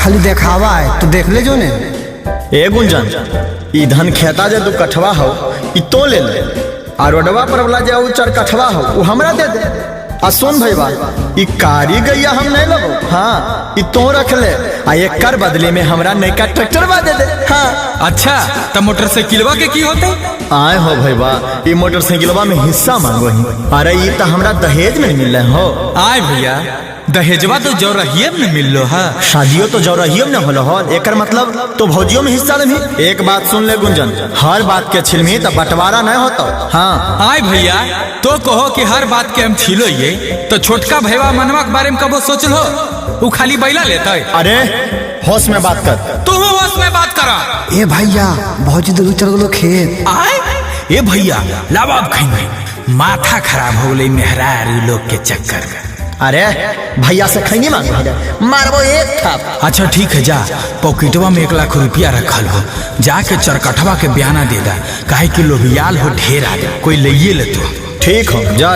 खाली देखावा है तो देख ले जो ने। ए गुंजन, ई धन खेता जे तू कठवा हो ई तो ले ले, और रोडवा पर वाला जे उ चर कठवा हो वो हमरा दे दे। आ सुन भईवा, ई कारी गैया हम नहीं लगो, हाँ ई तो रख ले, आ एक कर बदले में हमरा नयका ट्रैक्टरवा दे दे। हाँ अच्छा, तब मोटरसाइकिलवा के की होते? आए हो भईवा, ई मोटरसाइकिलवा में हिस्सा मांगो ही। अरे ई तो हमरा दहेज में मिल रहे हो। आए भैया, दहेजवा तो जौरहिये में मिल लो है, शादियों तो जौरहिये में होलो हो, एकर मतलब तो भौजियों में हिस्सा नहीं। एक बात सुन ले गुंजन, हर बात के छिलमी तो बंटवारा नहीं होता। हाँ आए भैया, तो कहो कि हर बात के हम छिलो ये, तो छोटका भैया मनवा के बारे में कबो सोच लो, वो खाली बैला लेता है। अरे होश में बात कर, तू होश में बात करा। ए भैया भौजी दो चल गलो खेत। आए ए भैया, लाबाब खाई माथा खराब हो गई मेहरारू लोग के चक्कर में। अरे भैया से खैनी मांग मारबो एक थाप। अच्छा ठीक है, जा पॉकेटवा में 1 लाख रुपया रखल हो, जाके चरकठवा के बयाना दे दा, काहे कि लोभियाल हो ढेर आ कोई ले ले तो। ठीक हो जा।